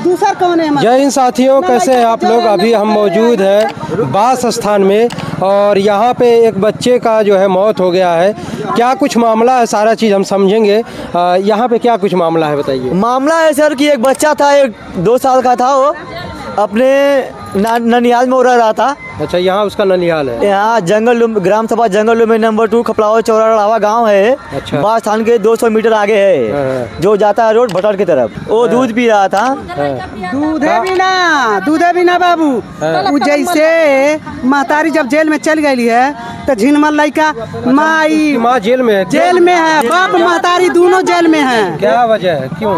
दूसरा कौन है? जय हिंद साथियों, कैसे हैं आप लोग? अभी हम मौजूद हैं बास स्थान में और यहाँ पे एक बच्चे का जो है मौत हो गया है। क्या कुछ मामला है, सारा चीज़ हम समझेंगे। यहाँ पे क्या कुछ मामला है बताइए। मामला है सर कि एक बच्चा था, एक 2 साल का था, वो अपने ननिहाल में रह रहा था। अच्छा, यहाँ उसका ननिहाल है? यहाँ जंगल ग्राम सभा जंगल में नंबर 2 खपलावा चौराहा गांव है। अच्छा। बास स्थान के 200 मीटर आगे है, जो जाता है रोड भटौर की तरफ। वो दूध पी रहा था। दूधे बिना बाबू, वो जैसे महतारी जब जेल में चल गई है तो झिनमल लड़का माँ जेल में है? जेल में है, बाप महतारी दोनों जेल में है। क्या वजह है, क्यों?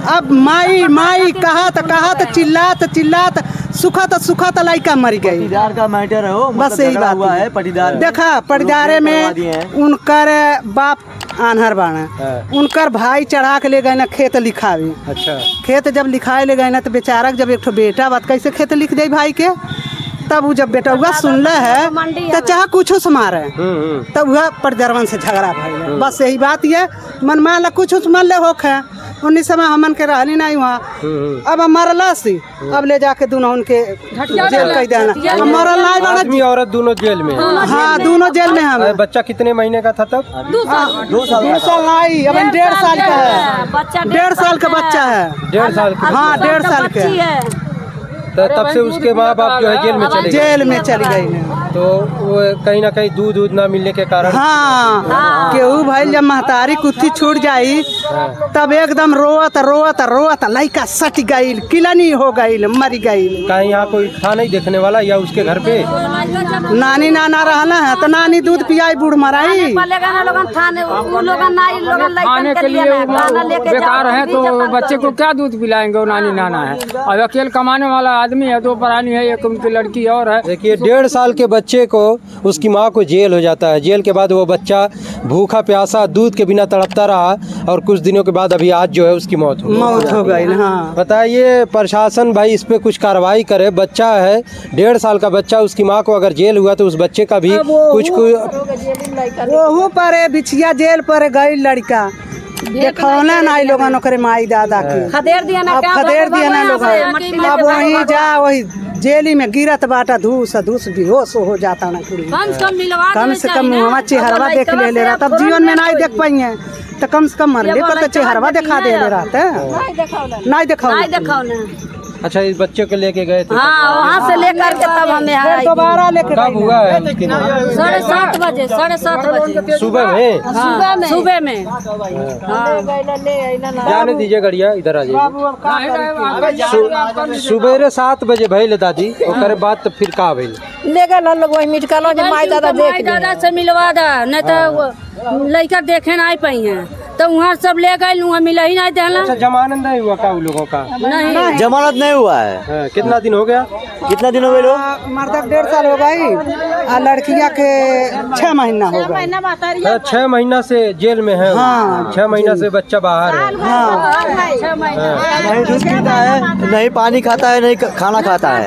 अब माई कहा चिल्लात सुखत लड़का मर गई। पटीदार का मैटर है वो, बस यही बात हुआ है। पटीदार देखा, पटीदारे में उनकर बाप आन्हर बाना, उनकर भाई चढ़ा के ले गए ना खेत लिखावे। अच्छा। खेत जब लिखाए ले गए ना तो बेचारा जब एक बेटा बात कैसे खेत लिख दे भाई के, तब वो जब बेटा हुआ सुन है तो चाहे कुछ मारे, तब वह पटदरवन से झगड़ा भाई। बस यही बात ये मन मान ला कुछ मन ले होख है। उन्नीस समय हमन के रहनी नहीं हुआ, अब मरला सी, अब ले जाके दोनों उनके जेल कह देना। मरल नहीं, आदमी औरत दोनों जेल में है। हाँ, दोनों जेल में है। बच्चा कितने महीने का था तब? 2 साल नहीं, अब 1.5 साल का है। 1.5 साल का बच्चा है। 1.5 साल का? हाँ, 1.5 साल के। तो तब से उसके माँ बाप जो है जेल में चले गए। तो वो कहीं ना कहीं दूध ना मिलने के कारण। हाँ, केहू भाई जब महतारी कुत्ती छूट जाई तब एकदम रोवत लड़का सट गई, किलनी हो गई, मर गई। कहीं यहाँ कोई था नहीं देखने वाला या उसके घर पे? नानी नाना रहना है तो नानी दूध पियाई, बूढ़ मराई। खाने के लिए बेकार है तो बच्चे को क्या दूध पिलाएंगे? वो नानी नाना है, अब अकेले कमाने वाला आदमी है, 2 परानी है, एक उनकी लड़की और है। देखिए, 1.5 साल के बच्चे को उसकी माँ को जेल हो जाता है। जेल के बाद वो बच्चा भूखा प्यासा दूध के बिना तड़पता रहा और कुछ दिनों के बाद अभी आज जो है उसकी मौत हो गई। हाँ, बताइए प्रशासन भाई इस पे कुछ कार्रवाई करे। बच्चा है 1.5 साल का बच्चा, उसकी माँ को अगर जेल हुआ तो उस बच्चे का भी कुछ वो पर बिछिया जेल पर गई लड़का देखौना नहीं लोगन ओकरे माई दादा के खदेर दिया ना लोग। अब वहीं जा वही जेली में गिरत बाटा धूस बेहोश हो जाता ना। कम से कम हमारा चेहरा देख ले रहा, तब जीवन में नहीं देख पाइए तो कम से कम मरले पर तो चेहरा दिखा दे ले रहा था। नहीं दिखाओ। अच्छा, इस बच्चे को लेके गए थे? हाँ, वहाँ से लेकर के तब हमें दोबारा लेकर। कब हुआ है उसकी मौत? 7:30 बजे, 7:30 बजे सुबह में। सुबह में। जाने दीजिए गड़िया, इधर आ जाइए। सुबह 7 बजे भइल दादी, ओकरे बाद तो फिर का भइल? ले गए लोग वही मिट कर माई दादा से मिलवा दा, नहीं तो लड़का देखे नहीं पाई है तो वहाँ सब ले गए, वहाँ मिला ही नहीं देना। अच्छा, जमानत नहीं हुआ का उन लोगों का? नहीं, जमानत नहीं हुआ है। कितना दिन हो गया? कितना दिन हो गए लोग? मर्दा 1.5 साल हो गई और लड़किया के 6 महीना हो गया। 6 महीना से जेल में है। हाँ, 6 महीना से बच्चा बाहर है। नहीं दूध पीता है, नहीं पानी खाता है, नहीं खाना खाता है।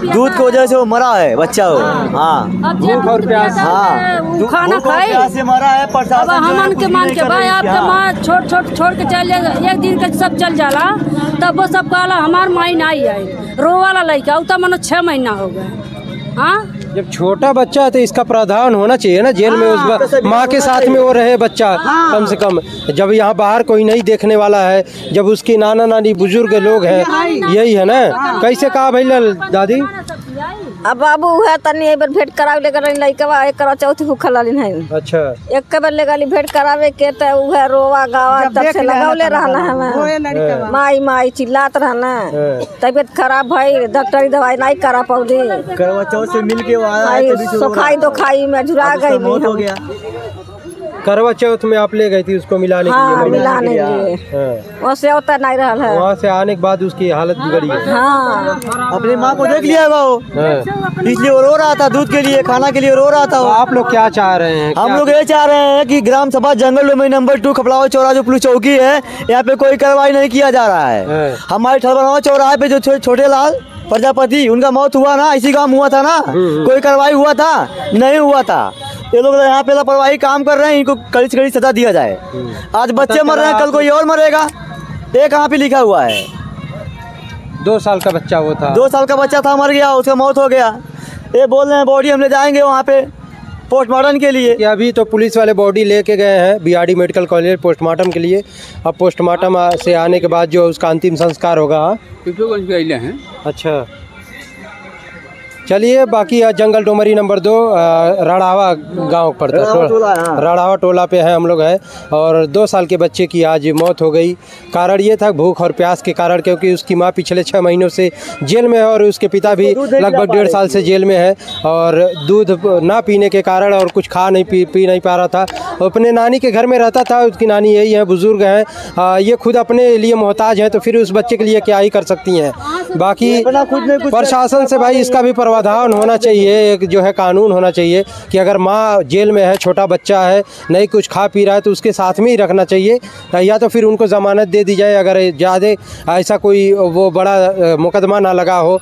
दूध की वजह से वो मरा है बच्चा हो। हाँ, भूख और प्यास। हाँ, खाना खाई से मरा है। हमन के मान के भाई आपके माँ छोड़ के चल जाए, एक दिन के सब चल जाला, तब वो सब कहला हमार माई नहीं आई, रो वाला लड़का उ तो मनो 6 महीना हो गए। हाँ, जब छोटा बच्चा है तो इसका प्रावधान होना चाहिए ना जेल में, उस माँ के साथ में वो रहे बच्चा। कम से कम जब यहाँ बाहर कोई नहीं देखने वाला है, जब उसकी नाना नानी बुजुर्ग लोग हैं, यही है ना। कैसे कहा भैया दादी? अब बाबू है तनी एक बार भेंट करावे ले गली लइकवा, एक करा चौथी भूखल लाली नहीं। अच्छा, एक के बार ले गली भेंट करावे के त उहे रोवा गावा तब से लगावले रहना है। माई चिल्लात रहना, तबीयत खराब भई, डॉक्टरी दवाई नहीं करा पौली। करवा चौथ से मिल के आया, सोखाई दोखाई में झुरा गई। मौत हो गया। करवा चौथ में आप ले गई थी उसको मिलाने के लिए? हाँ, मिलाने के लिए। वैसे होता नहीं रहा है। वहाँ से आने के बाद उसकी हालत बिगड़ी है। हाँ, अपनी माँ को देख लिया वो, इसलिए वो रो रहा था, दूध के लिए खाना के लिए रो रहा था। आप लोग क्या चाह रहे हैं? हम लोग ये चाह रहे हैं कि ग्राम सभा जंगल में नंबर 2 खपलावा चौराहा जो पुलिस चौकी है, यहाँ पे कोई कार्रवाई नहीं किया जा रहा है। हमारे ठलबनवा चौराहे पे जो छोटे लाल प्रजापति उनका मौत हुआ ना, इसी काम हुआ था ना, कोई कार्रवाई हुआ था? नहीं हुआ था। ये लोग यहाँ पे लापरवाही काम कर रहे हैं, इनको कड़ी से कड़ी सजा दिया जाए। आज बच्चे मर रहे हैं, कल कोई और मरेगा, ये कहाँ पे लिखा हुआ है? 2 साल का बच्चा वो था। 2 साल का बच्चा था, मर गया, उसका मौत हो गया। ये बोल रहे हैं बॉडी हम ले जाएंगे वहाँ पे पोस्टमार्टम के लिए। कि अभी तो पुलिस वाले बॉडी लेके गए हैं बीआरडी मेडिकल कॉलेज पोस्टमार्टम के लिए। अब पोस्टमार्टम से आने के बाद जो उसका अंतिम संस्कार होगा। अच्छा, चलिए बाकी जंगल डोमरी नंबर 2 रड़ावा गांव पड़ता है, रड़ावा टोला पे है हम लोग है। और 2 साल के बच्चे की आज मौत हो गई। कारण ये था भूख और प्यास के कारण, क्योंकि उसकी माँ पिछले 6 महीनों से जेल में है और उसके पिता भी लगभग 1.5 साल से जेल में है। और दूध ना पीने के कारण और कुछ खा नहीं पी नहीं पा रहा था। अपने नानी के घर में रहता था, उसकी नानी यही है, बुजुर्ग हैं, ये खुद अपने लिए मोहताज हैं, तो फिर उस बच्चे के लिए क्या ही कर सकती हैं। बाकी प्रशासन से भाई इसका भी प्रावधान होना चाहिए, एक जो है कानून होना चाहिए कि अगर माँ जेल में है, छोटा बच्चा है, नहीं कुछ खा पी रहा है, तो उसके साथ में ही रखना चाहिए, या तो फिर उनको ज़मानत दे दी जाए अगर ज़्यादा ऐसा कोई वो बड़ा मुकदमा ना लगा हो।